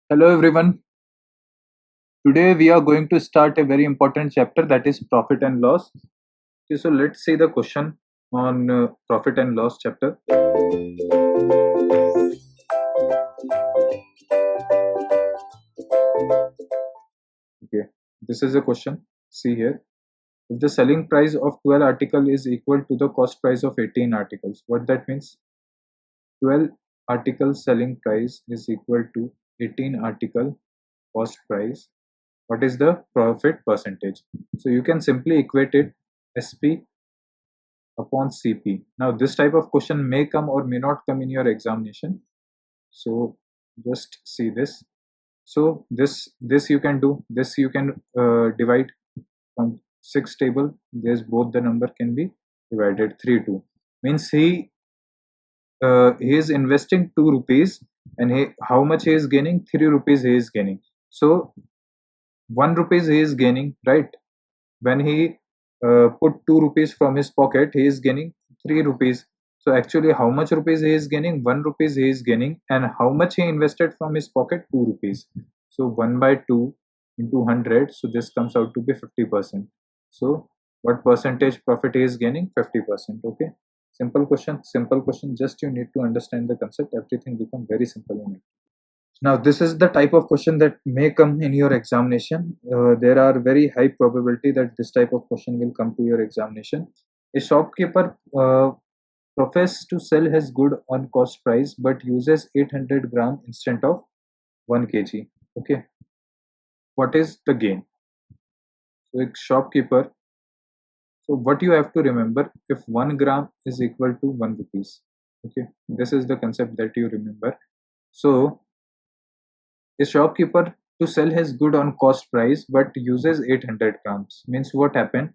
Hello everyone. Today we are going to start a very important chapter, that is profit and loss. Okay, so let's see the question on profit and loss chapter. Okay, this is a question. See here. If the selling price of 12 article is equal to the cost price of 18 articles, what that means? 12 article selling price is equal to 18 article cost price. What is the profit percentage? So you can simply equate it SP upon CP. Now this type of question may come or may not come in your examination. So just see this. So this you can do. This you can divide from 6 table. There's both the number can be divided 3 2. Means he is investing 2 rupees and he how much he is gaining? 3 rupees he is gaining. So 1 rupees he is gaining, right? When he put 2 rupees from his pocket, he is gaining 3 rupees. So actually how much rupees he is gaining? 1 rupees he is gaining, and how much he invested from his pocket? 2 rupees. So 1 by 2 into 100, so this comes out to be 50%. So what percentage profit he is gaining? 50%. Okay, simple question, just you need to understand the concept, everything become very simple in it. Now, this is the type of question that may come in your examination. There are very high probability that this type of question will come to your examination. A shopkeeper professes to sell his good on cost price but uses 800 gram instead of 1 kg. Okay, what is the gain? So, a shopkeeper. So, what you have to remember, if 1 gram is equal to 1 rupees. Okay, this is the concept that you remember. So, a shopkeeper to sell his good on cost price but uses 800 grams. Means what happened?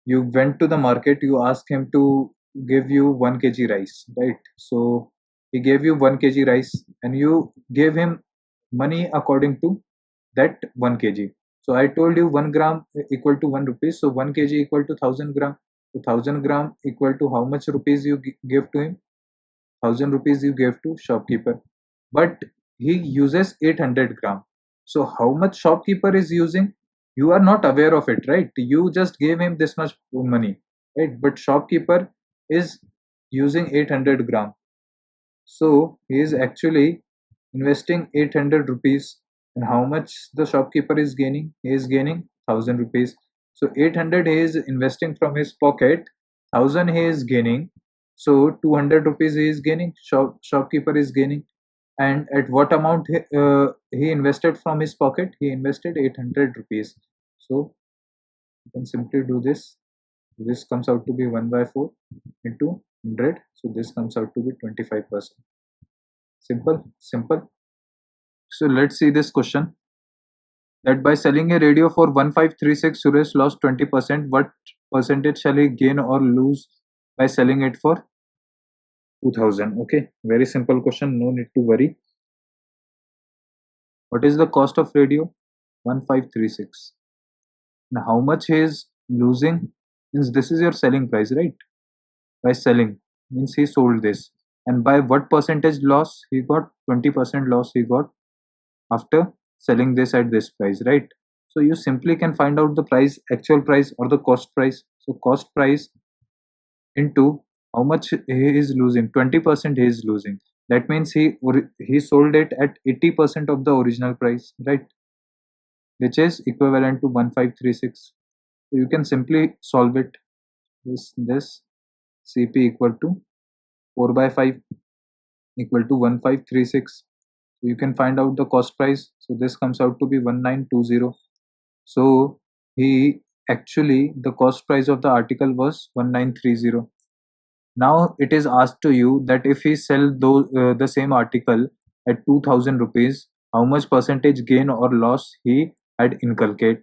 You went to the market, you asked him to give you 1 kg rice, right? So he gave you 1 kg rice and you gave him money according to that 1 kg. So I told you 1 gram equal to 1 rupees. So 1 kg equal to 1000 gram. So 1000 gram equal to how much rupees you give to him? 1000 rupees you gave to shopkeeper, but he uses 800 gram. So how much shopkeeper is using? You are not aware of it, right? You just gave him this much money, right? But shopkeeper is using 800 gram. So he is actually investing 800 rupees. And how much the shopkeeper is gaining? He is gaining 1000 rupees. So 800 he is investing from his pocket, 1000 he is gaining. So 200 rupees he is gaining, shopkeeper is gaining. And at what amount he invested from his pocket? He invested 800 rupees. So you can simply do this. This comes out to be 1 by 4 into 100. So this comes out to be 25%. Simple. So let's see this question. That by selling a radio for 1536, Suresh lost 20%. What percentage shall he gain or lose by selling it for 2000? Okay, very simple question. No need to worry. What is the cost of radio? 1536. Now, how much he is losing? Means this is your selling price, right? By selling means he sold this, and by what percentage loss he got? 20% loss he got after selling this at this price, right? So you simply can find out the price, actual price or the cost price. So cost price into how much he is losing? 20% he is losing. That means he sold it at 80% of the original price, right? Which is equivalent to 1536. So you can simply solve it. This CP equal to 4 by 5 equal to 1536. So you can find out the cost price. So this comes out to be 1920. So he actually, the cost price of the article was 1930. Now it is asked to you that if he sell the same article at 2000 rupees, how much percentage gain or loss he had inculcate.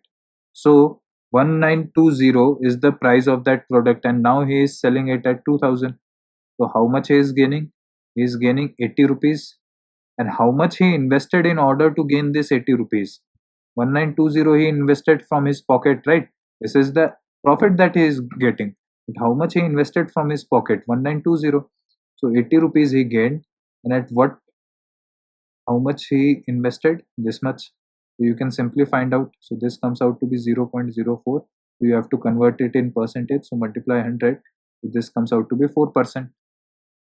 So 1920 is the price of that product and now he is selling it at 2000. So how much he is gaining? He is gaining 80 rupees. And how much he invested in order to gain this 80 rupees? 1920 he invested from his pocket, right? This is the profit that he is getting. But how much he invested from his pocket? 1920. So 80 rupees he gained. And at what how much he invested, this much. So you can simply find out. So this comes out to be 0.04. So you have to convert it in percentage. So multiply 100. So this comes out to be 4%,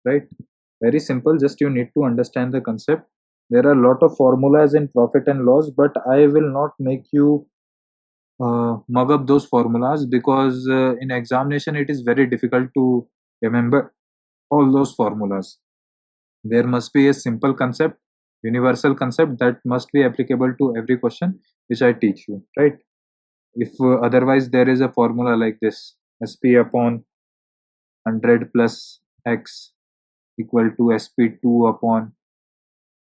right? Very simple. Just you need to understand the concept. There are a lot of formulas in profit and loss, but I will not make you mug up those formulas, because in examination it is very difficult to remember all those formulas. There must be a simple concept, universal concept that must be applicable to every question which I teach you, right? If otherwise there is a formula like this: sp upon 100 plus x equal to sp2 upon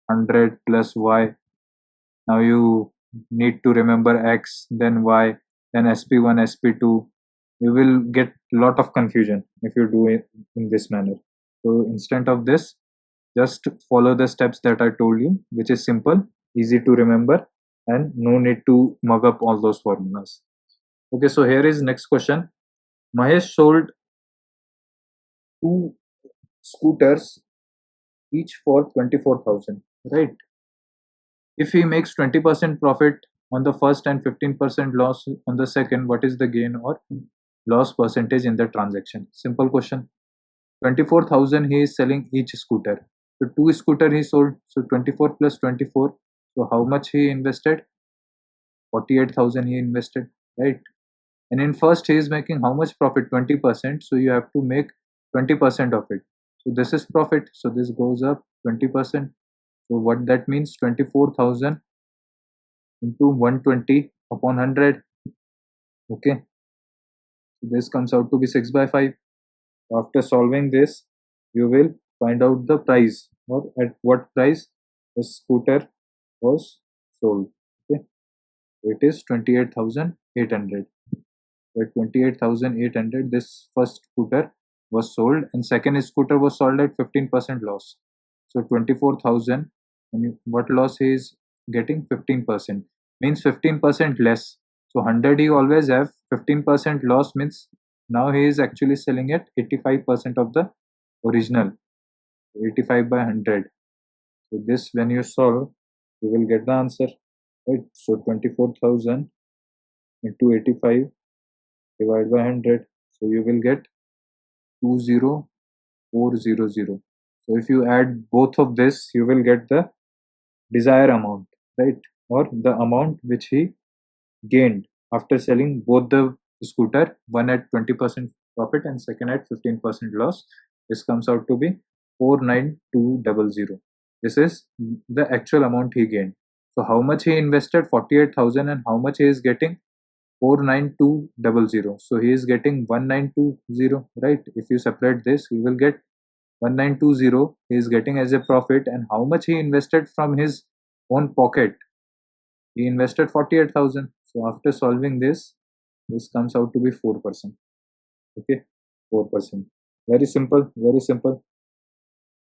100 plus y. Now you need to remember x, then y, then sp1, sp2. You will get lot of confusion if you do it in this manner. So instead of this, just follow the steps that I told you, which is simple, easy to remember, and no need to mug up all those formulas. Okay, so here is next question. Mahesh sold two scooters each for 24,000, right? If he makes 20% profit on the first and 15% loss on the second, what is the gain or loss percentage in the transaction? Simple question. 24,000 he is selling each scooter. So two scooter he sold. So 24 plus 24. So how much he invested? 48,000 he invested, right? And in first he is making how much profit? 20%. So you have to make 20% of it. So this is profit. So this goes up 20%. So what that means? 24,000 into 120 upon 100. Okay. So this comes out to be 6 by 5. After solving this, you will find out the price, or at what price the scooter was sold. Okay. So it is 28,800. At 28,800, this first scooter was sold, and second scooter was sold at 15% loss. So 24,000, and what loss he is getting? 15%. Means 15% less. So 100 he always have, 15% loss means now he is actually selling at 85% of the original. 85 by 100. So this, when you solve, you will get the answer, right? So 24,000 into 85 divided by 100. So you will get 20400. So if you add both of this, you will get the desired amount, right? Or the amount which he gained after selling both the scooter, one at 20% profit and second at 15% loss. This comes out to be 49200. This is the actual amount he gained. So how much he invested? 48,000, and how much he is getting? 49200. So he is getting 1920, right? If you separate this, you will get 1920 he is getting as a profit. And how much he invested from his own pocket? He invested 48,000. So after solving this, this comes out to be 4%. Okay, 4%. Very simple, very simple.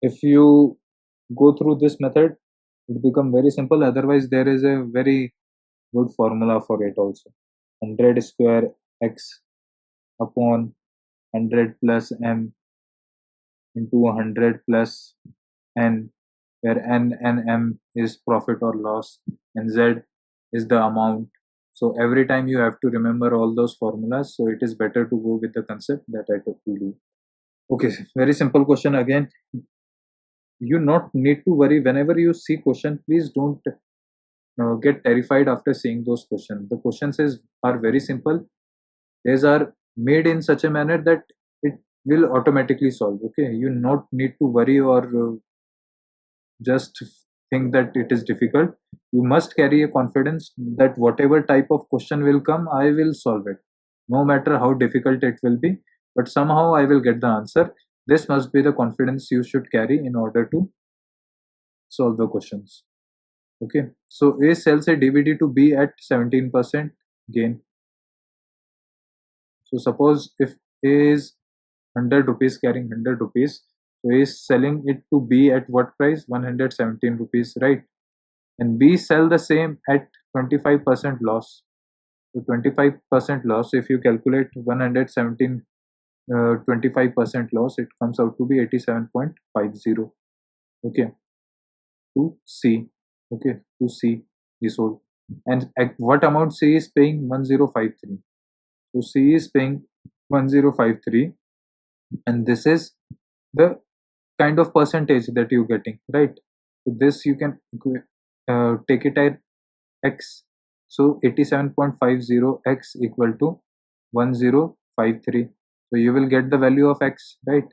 If you go through this method, it become very simple. Otherwise, there is a very good formula for it also. 100 square x upon 100 plus m into 100 plus n, where n and m is profit or loss and z is the amount. So every time you have to remember all those formulas, so it is better to go with the concept that I took to do. Okay, very simple question again. You not need to worry whenever you see question. Please don't get terrified after seeing those questions. The questions are very simple. These are made in such a manner that it will automatically solve. Okay, you not need to worry or just think that it is difficult. You must carry a confidence that whatever type of question will come, I will solve it, no matter how difficult it will be, but somehow I will get the answer. This must be the confidence you should carry in order to solve the questions. Okay, so A sells a DVD to B at 17% gain. So suppose if A is 100 rupees, carrying 100 rupees, so A is selling it to B at what price? 117 rupees, right? And B sell the same at 25% loss. So 25% loss, if you calculate 117 25% loss, it comes out to be 87.50. Okay, to C. Okay, to C he sold. And at what amount C is paying? 1053. So C is paying 1053, and this is the kind of percentage that you're getting, right? So this you can take it as x. So 87.50x equal to 1053. So you will get the value of x, right?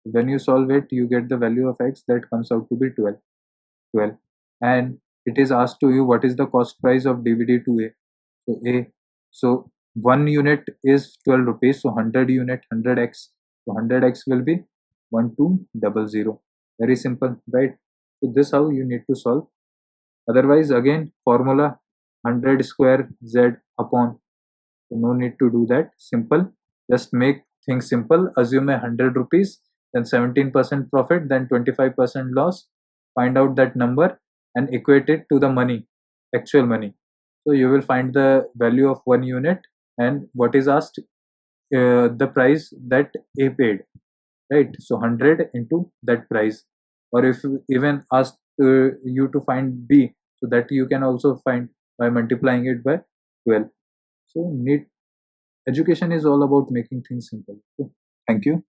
When you solve it, you get the value of x that comes out to be 12. And it is asked to you what is the cost price of DVD to A. So A, so 1 unit is 12 rupees, so 100 unit 100x, so 100x will be 1200. Very simple, right? So this how you need to solve. Otherwise, again, formula 100 square z upon, so no need to do that. Simple, just make things simple. Assume 100 rupees, then 17% profit, then 25% loss. Find out that number and equate it to the money, actual money. So you will find the value of 1 unit and what is asked, the price that A paid, right? So 100 into that price. Or if you even asked you to find B, so that you can also find by multiplying it by 12. So need education is all about making things simple. Okay. Thank you.